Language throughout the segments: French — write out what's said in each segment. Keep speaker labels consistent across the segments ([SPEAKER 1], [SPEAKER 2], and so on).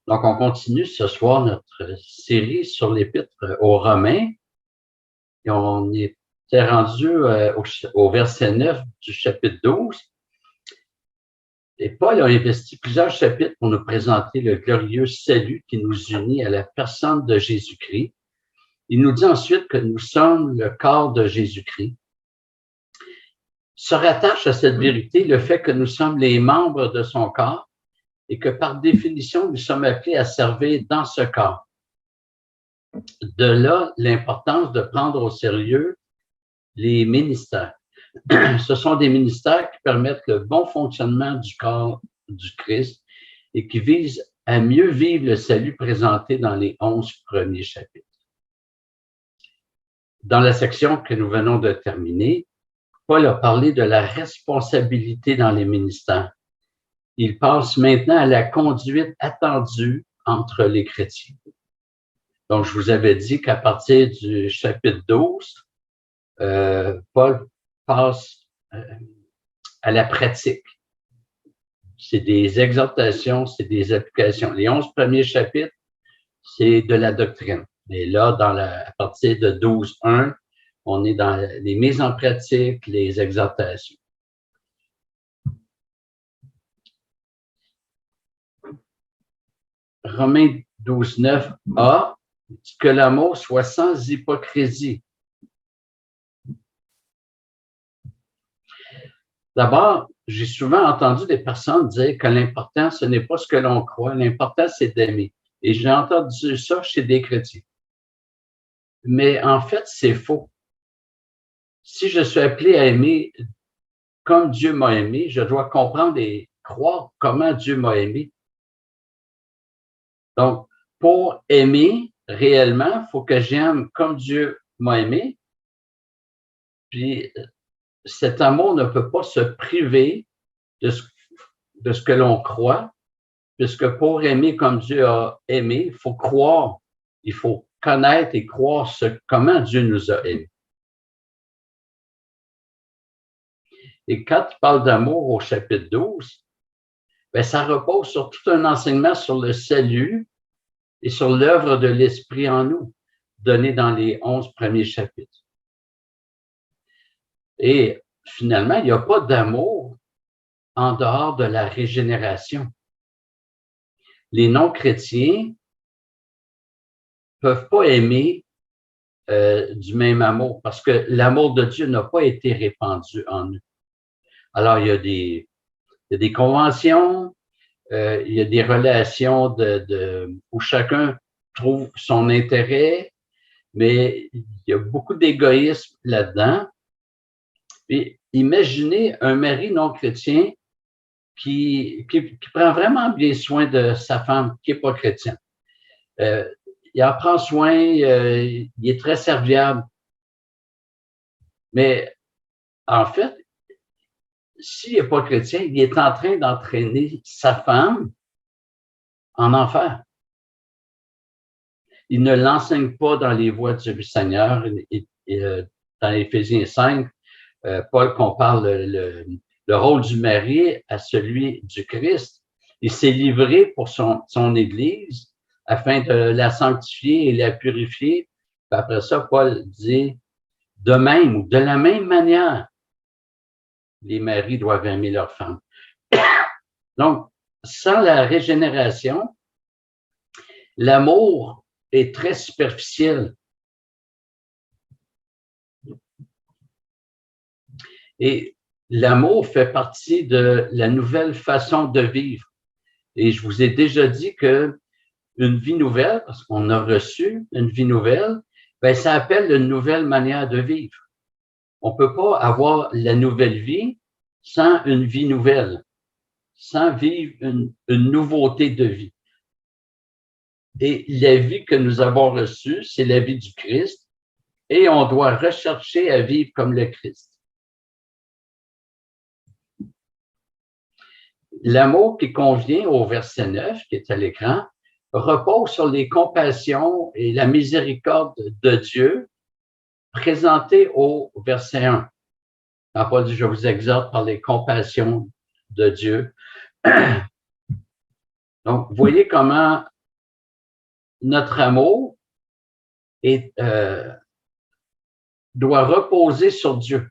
[SPEAKER 1] Donc, on continue ce soir notre série sur l'Épître aux Romains. Et on était rendu au verset 9 du chapitre 12. Et Paul a investi plusieurs chapitres pour nous présenter le glorieux salut qui nous unit à la personne de Jésus-Christ. Il nous dit ensuite que nous sommes le corps de Jésus-Christ. Se rattache à cette vérité le fait que nous sommes les membres de son corps et que par définition, nous sommes appelés à servir dans ce corps. De là, l'importance de prendre au sérieux les ministères. Ce sont des ministères qui permettent le bon fonctionnement du corps du Christ et qui visent à mieux vivre le salut présenté dans les 11 premiers chapitres. Dans la section que nous venons de terminer, Paul a parlé de la responsabilité dans les ministères. Il passe maintenant à la conduite attendue entre les chrétiens. Donc, je vous avais dit qu'à partir du chapitre 12, Paul passe à la pratique. C'est des exhortations, c'est des applications. Les 11 premiers chapitres, c'est de la doctrine. Et là, à partir de 12.1, on est dans les mises en pratique, les exhortations. Romains 12.9a dit que l'amour soit sans hypocrisie. D'abord, j'ai souvent entendu des personnes dire que l'important, ce n'est pas ce que l'on croit, l'important, c'est d'aimer. Et j'ai entendu ça chez des chrétiens. Mais en fait, c'est faux. Si je suis appelé à aimer comme Dieu m'a aimé, je dois comprendre et croire comment Dieu m'a aimé. Donc, pour aimer réellement, il faut que j'aime comme Dieu m'a aimé. Puis, cet amour ne peut pas se priver de ce que l'on croit, puisque pour aimer comme Dieu a aimé, il faut croire, il faut connaître et croire comment Dieu nous a aimés. Et quand il parle d'amour au chapitre 12, ben, ça repose sur tout un enseignement sur le salut et sur l'œuvre de l'Esprit en nous, donné dans les 11 premiers chapitres. Et finalement, il n'y a pas d'amour en dehors de la régénération. Les non-chrétiens peuvent pas aimer du même amour parce que l'amour de Dieu n'a pas été répandu en eux. Alors, il y a des conventions, il y a des relations où chacun trouve son intérêt, mais il y a beaucoup d'égoïsme là-dedans. Et imaginez un mari non chrétien qui prend vraiment bien soin de sa femme qui n'est pas chrétienne. Il en prend soin, il est très serviable. Mais en fait, s'il n'est pas chrétien, il est en train d'entraîner sa femme en enfer. Il ne l'enseigne pas dans les voies du Seigneur. Dans Éphésiens 5, Paul compare le rôle du mari à celui du Christ. Il s'est livré pour son Église afin de la sanctifier et la purifier. Puis après ça, Paul dit, de même ou de la même manière, les maris doivent aimer leurs femmes. Donc, sans la régénération, l'amour est très superficiel. Et l'amour fait partie de la nouvelle façon de vivre. Et je vous ai déjà dit que une vie nouvelle, parce qu'on a reçu une vie nouvelle, ben ça appelle une nouvelle manière de vivre. On peut pas avoir la nouvelle vie sans une vie nouvelle, sans vivre une nouveauté de vie. Et la vie que nous avons reçue, c'est la vie du Christ, et on doit rechercher à vivre comme le Christ. L'amour qui convient au verset 9, qui est à l'écran, repose sur les compassions et la miséricorde de Dieu présentées au verset 1. Quand Paul dit, je vous exhorte par les compassions de Dieu. Donc, voyez comment notre amour doit reposer sur Dieu,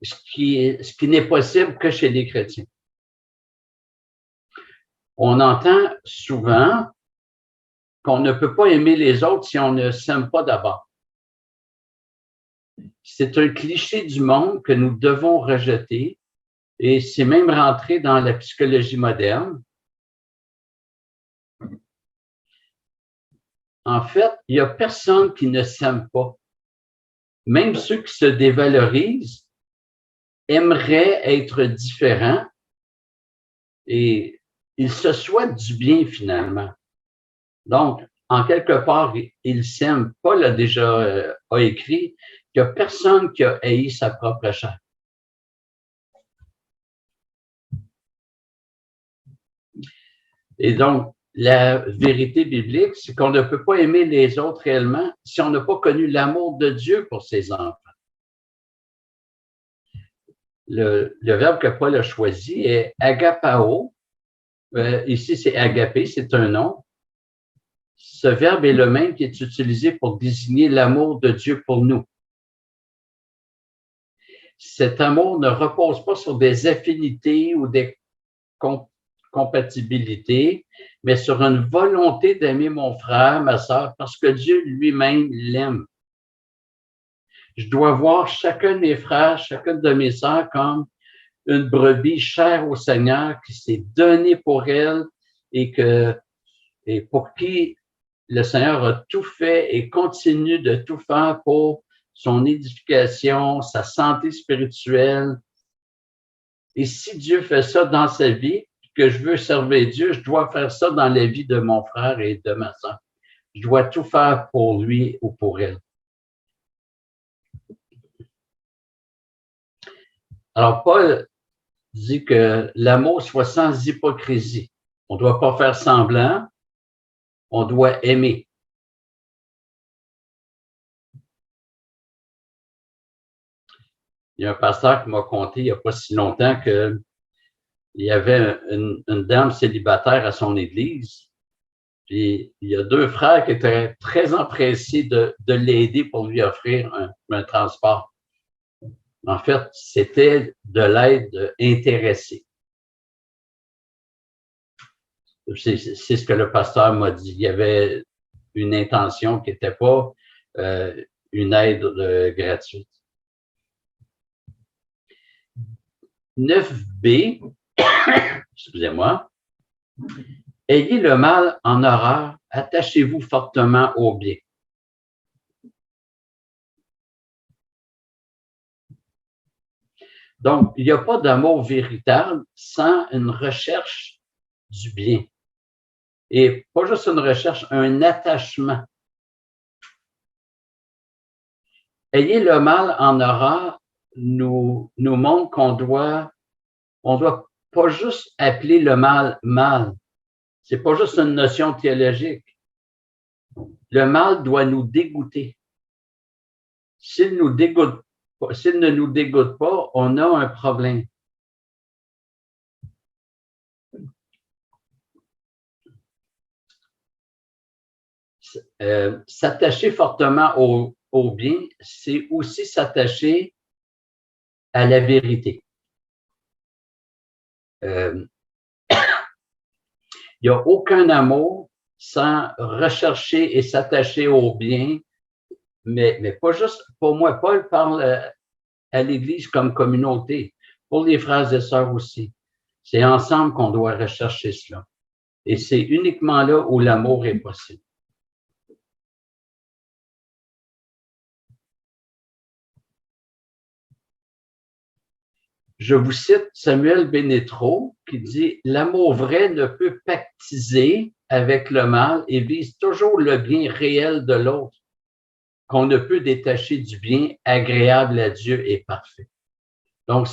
[SPEAKER 1] ce qui n'est possible que chez les chrétiens. On entend souvent qu'on ne peut pas aimer les autres si on ne s'aime pas d'abord. C'est un cliché du monde que nous devons rejeter et c'est même rentré dans la psychologie moderne. En fait, il n'y a personne qui ne s'aime pas. Même ceux qui se dévalorisent aimeraient être différents et ils se souhaitent du bien finalement. Donc, en quelque part, ils s'aiment. Paul a déjà a écrit qu'il n'y a personne qui a haï sa propre chair. Et donc, la vérité biblique, c'est qu'on ne peut pas aimer les autres réellement si on n'a pas connu l'amour de Dieu pour ses enfants. Le verbe que Paul a choisi est agapao. Ici, c'est agapé, c'est un nom. Ce verbe est le même qui est utilisé pour désigner l'amour de Dieu pour nous. Cet amour ne repose pas sur des affinités ou des compatibilités, mais sur une volonté d'aimer mon frère, ma sœur, parce que Dieu lui-même l'aime. Je dois voir chacun de mes frères, chacune de mes sœurs comme une brebis chère au Seigneur qui s'est donnée pour elle et pour qui le Seigneur a tout fait et continue de tout faire pour son édification, sa santé spirituelle. Et si Dieu fait ça dans sa vie, que je veux servir Dieu, je dois faire ça dans la vie de mon frère et de ma sœur. Je dois tout faire pour lui ou pour elle. Alors, Paul dit que l'amour soit sans hypocrisie. On ne doit pas faire semblant, on doit aimer. Il y a un pasteur qui m'a conté il n'y a pas si longtemps qu'il y avait une dame célibataire à son église. Puis il y a deux frères qui étaient très empressés de l'aider pour lui offrir un transport. En fait, c'était de l'aide intéressée. C'est ce que le pasteur m'a dit. Il y avait une intention qui n'était pas une aide gratuite. 9b, excusez-moi, ayez le mal en horreur, attachez-vous fortement au bien. Donc, il n'y a pas d'amour véritable sans une recherche du bien. Et pas juste une recherche, un attachement. Ayez le mal en horreur nous montre qu'on doit pas juste appeler le mal mal. C'est pas juste une notion théologique. Le mal doit nous dégoûter. S'il ne nous dégoûte pas, on a un problème. S'attacher fortement au bien, c'est aussi s'attacher à la vérité. Il n'y a aucun amour sans rechercher et s'attacher au bien, mais pas juste pour moi. Paul parle à l'Église comme communauté, pour les frères et sœurs aussi. C'est ensemble qu'on doit rechercher cela. Et c'est uniquement là où l'amour est possible. Je vous cite Samuel Benetro qui dit « L'amour vrai ne peut pactiser avec le mal et vise toujours le bien réel de l'autre, qu'on ne peut détacher du bien agréable à Dieu et parfait. » Donc,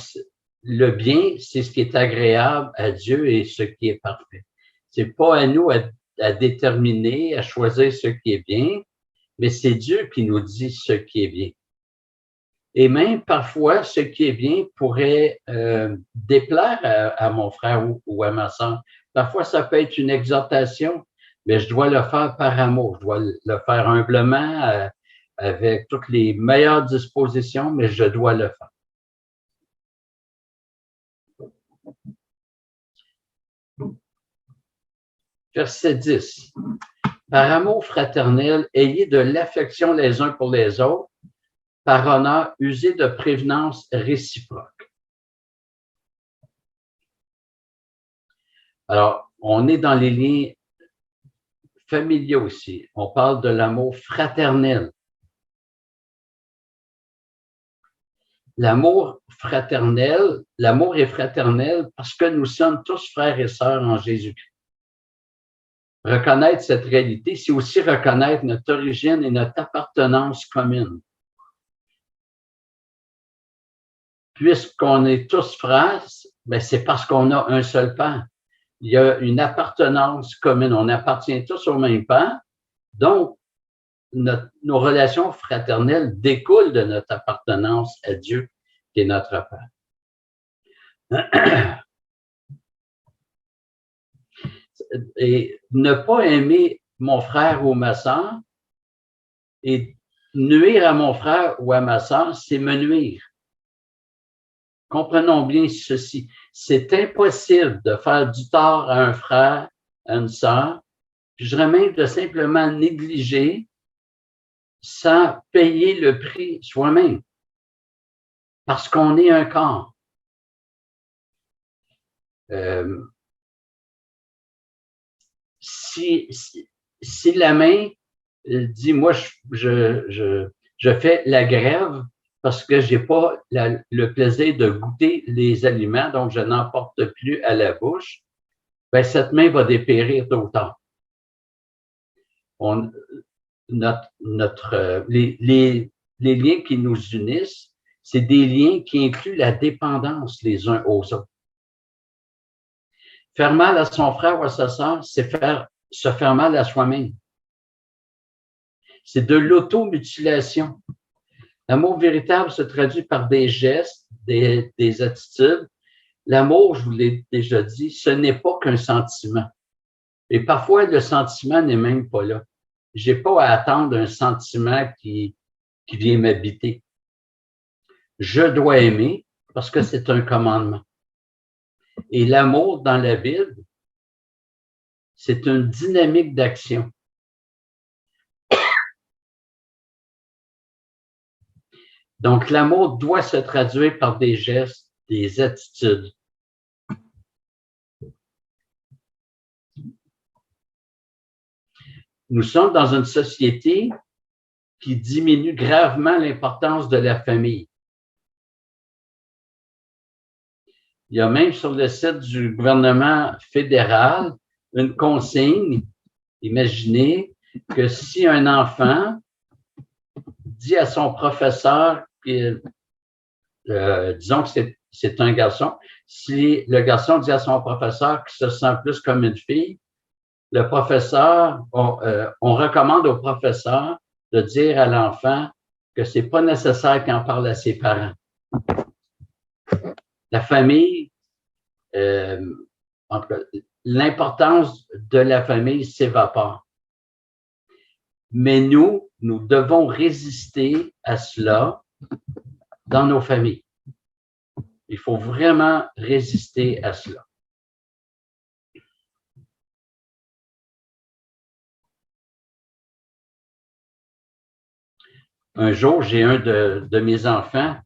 [SPEAKER 1] le bien, c'est ce qui est agréable à Dieu et ce qui est parfait. C'est pas à nous à déterminer, à choisir ce qui est bien, mais c'est Dieu qui nous dit ce qui est bien. Et même parfois, ce qui est bien pourrait déplaire à mon frère ou à ma soeur. Parfois, ça peut être une exhortation, mais je dois le faire par amour. Je dois le faire humblement, avec toutes les meilleures dispositions, mais je dois le faire. Verset 10. Par amour fraternel, ayez de l'affection les uns pour les autres. Par honneur, usez de prévenance réciproque. Alors, on est dans les liens familiaux aussi. On parle de l'amour fraternel. L'amour fraternel, l'amour est fraternel parce que nous sommes tous frères et sœurs en Jésus-Christ. Reconnaître cette réalité, c'est aussi reconnaître notre origine et notre appartenance commune. Puisqu'on est tous frères, ben c'est parce qu'on a un seul Père. Il y a une appartenance commune. On appartient tous au même Père. Donc, nos relations fraternelles découlent de notre appartenance à Dieu, qui est notre Père. Et ne pas aimer mon frère ou ma soeur et nuire à mon frère ou à ma soeur, c'est me nuire. Comprenons bien ceci. C'est impossible de faire du tort à un frère, à une sœur, puis je dirais même de simplement négliger sans payer le prix soi-même. Parce qu'on est un corps. Si la main dit, moi, je fais la grève parce que j'ai pas le plaisir de goûter les aliments, donc je n'en porte plus à la bouche, ben, cette main va dépérir tôt ou tard. Les liens qui nous unissent, c'est des liens qui incluent la dépendance les uns aux autres. Faire mal à son frère ou à sa sœur, c'est se faire mal à soi-même. C'est de l'automutilation. L'amour véritable se traduit par des gestes, des attitudes. L'amour, je vous l'ai déjà dit, ce n'est pas qu'un sentiment. Et parfois, le sentiment n'est même pas là. J'ai pas à attendre un sentiment qui vient m'habiter. Je dois aimer parce que c'est un commandement. Et l'amour dans la Bible, c'est une dynamique d'action. Donc, l'amour doit se traduire par des gestes, des attitudes. Nous sommes dans une société qui diminue gravement l'importance de la famille. Il y a même sur le site du gouvernement fédéral une consigne. Imaginez que si un enfant dit à son professeur, disons que c'est un garçon, si le garçon dit à son professeur qu'il se sent plus comme une fille, le professeur, on recommande au professeur de dire à l'enfant que c'est pas nécessaire qu'il en parle à ses parents. La famille, en tout cas, l'importance de la famille s'évapore. Mais nous devons résister à cela dans nos familles. Il faut vraiment résister à cela. Un jour, j'ai un de mes enfants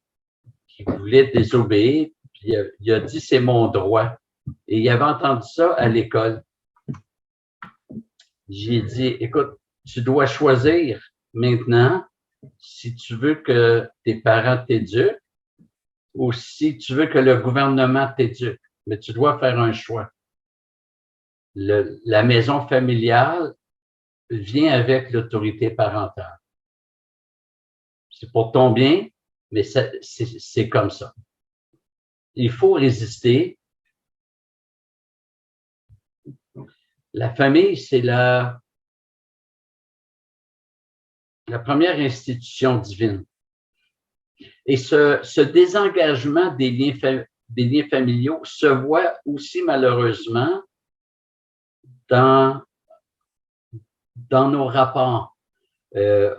[SPEAKER 1] qui voulait désobéir, puis il a dit c'est mon droit. Et il avait entendu ça à l'école. J'ai dit, écoute, tu dois choisir maintenant si tu veux que tes parents t'éduquent ou si tu veux que le gouvernement t'éduque. Mais tu dois faire un choix. La maison familiale vient avec l'autorité parentale. C'est pour ton bien, mais c'est comme ça. Il faut résister. La famille, c'est la première institution divine. Et ce désengagement des liens familiaux se voit aussi malheureusement dans nos rapports. Il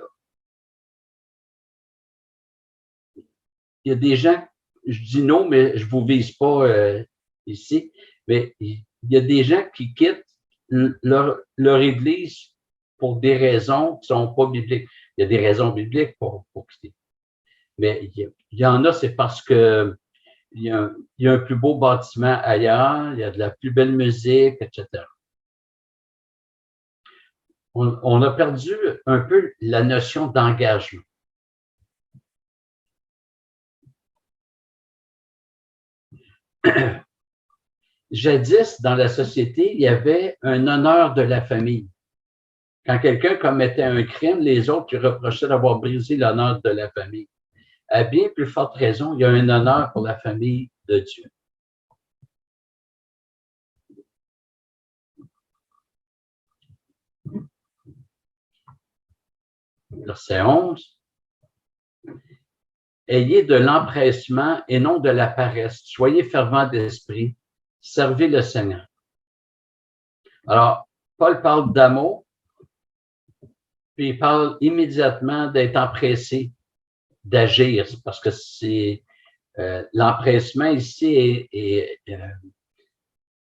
[SPEAKER 1] y a des gens, je dis non, mais je ne vous vise pas ici, mais il y a des gens qui quittent leur église pour des raisons qui ne sont pas bibliques. Il y a des raisons bibliques pour quitter. Mais il y en a, c'est parce que il y a un plus beau bâtiment ailleurs, il y a de la plus belle musique, etc. On a perdu un peu la notion d'engagement. Jadis, dans la société, il y avait un honneur de la famille. Quand quelqu'un commettait un crime, les autres lui reprochaient d'avoir brisé l'honneur de la famille. À bien plus forte raison, il y a un honneur pour la famille de Dieu. Verset 11. Ayez de l'empressement et non de la paresse. Soyez fervents d'esprit. Servez le Seigneur. Alors, Paul parle d'amour, puis il parle immédiatement d'être empressé, d'agir, parce que c'est l'empressement ici est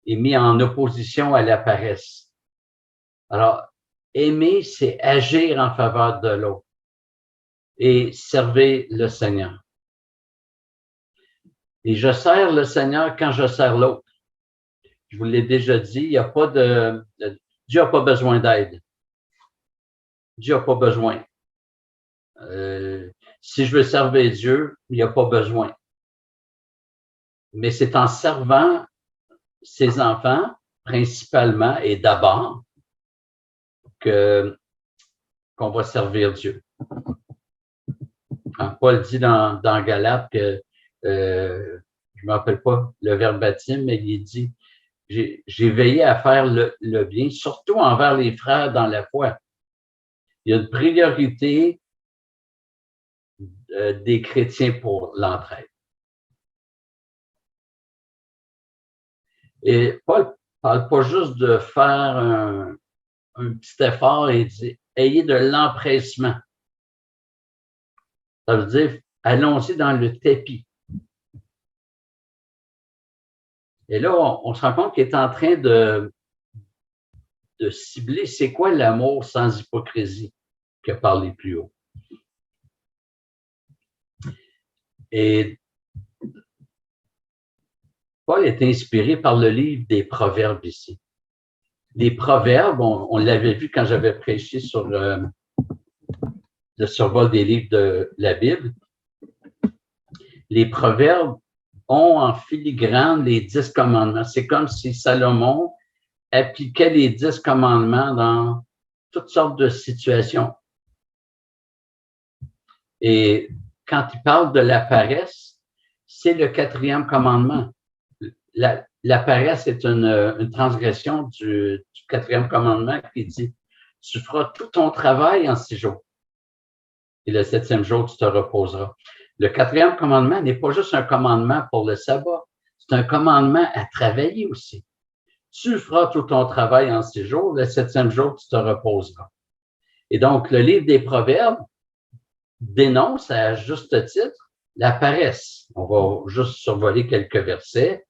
[SPEAKER 1] mis en opposition à la paresse. Alors, aimer, c'est agir en faveur de l'autre et servir le Seigneur. Et je sers le Seigneur quand je sers l'autre. Je vous l'ai déjà dit, il n'y a pas Dieu n'a pas besoin d'aide. Dieu n'a pas besoin. Si je veux servir Dieu, il n'y a pas besoin. Mais c'est en servant ses enfants, principalement et d'abord, qu'on va servir Dieu. Quand Paul dit dans Galates que, je ne me rappelle pas le verbatim, mais il dit, j'ai veillé à faire le bien, surtout envers les frères dans la foi. Il y a une priorité des chrétiens pour l'entraide. Et Paul ne parle pas juste de faire un petit effort et dit ayez de l'empressement. Ça veut dire allons-y dans le tapis. Et là, on se rend compte qu'il est en train de cibler c'est quoi l'amour sans hypocrisie que parlé plus haut. Et Paul est inspiré par le livre des Proverbes ici. Les Proverbes, on l'avait vu quand j'avais prêché sur le survol des livres de la Bible. Les Proverbes ont en filigrane les 10 commandements. C'est comme si Salomon appliquait les 10 commandements dans toutes sortes de situations. Et quand il parle de la paresse, c'est le 4e commandement. La paresse est une transgression du 4e commandement qui dit « Tu feras tout ton travail en 6 jours. Et le 7e jour, tu te reposeras. » Le 4e commandement n'est pas juste un commandement pour le sabbat, c'est un commandement à travailler aussi. Tu feras tout ton travail en 6 jours, le 7e jour, tu te reposeras. Et donc, le livre des Proverbes dénonce à juste titre la paresse. On va juste survoler quelques versets.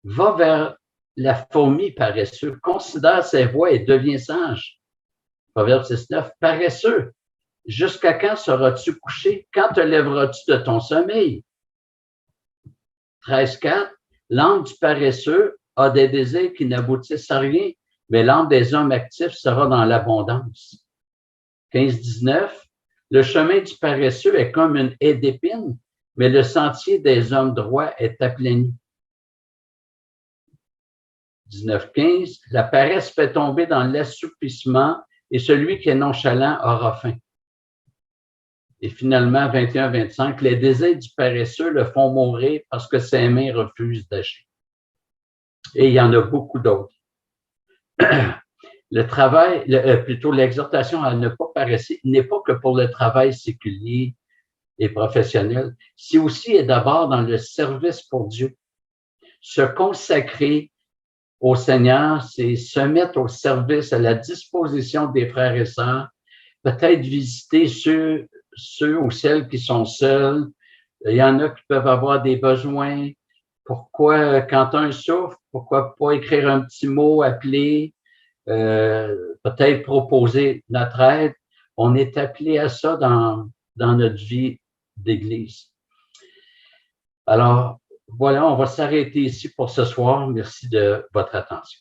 [SPEAKER 1] Va vers la fourmi paresseuse, considère ses voies et deviens sage. Proverbe 6.9, paresseux, jusqu'à quand seras-tu couché? Quand te lèveras-tu de ton sommeil? 13.4, l'âme du paresseux a des désirs qui n'aboutissent à rien, mais l'âme des hommes actifs sera dans l'abondance. 15.19, le chemin du paresseux est comme une haie d'épines, mais le sentier des hommes droits est aplani. 19.15, la paresse fait tomber dans l'assoupissement et celui qui est nonchalant aura faim. Et finalement, 21-25, les désirs du paresseux le font mourir parce que ses mains refusent d'agir. Et il y en a beaucoup d'autres. Le travail, plutôt l'exhortation à ne pas paresser, n'est pas que pour le travail séculier et professionnelle, c'est aussi et d'abord dans le service pour Dieu. Se consacrer au Seigneur, c'est se mettre au service, à la disposition des frères et sœurs, peut-être visiter ceux ou celles qui sont seuls. Il y en a qui peuvent avoir des besoins. Pourquoi, quand un souffre, pourquoi pas écrire un petit mot, appeler, peut-être proposer notre aide. On est appelé à ça dans notre vie d'Église. Alors, voilà, on va s'arrêter ici pour ce soir. Merci de votre attention.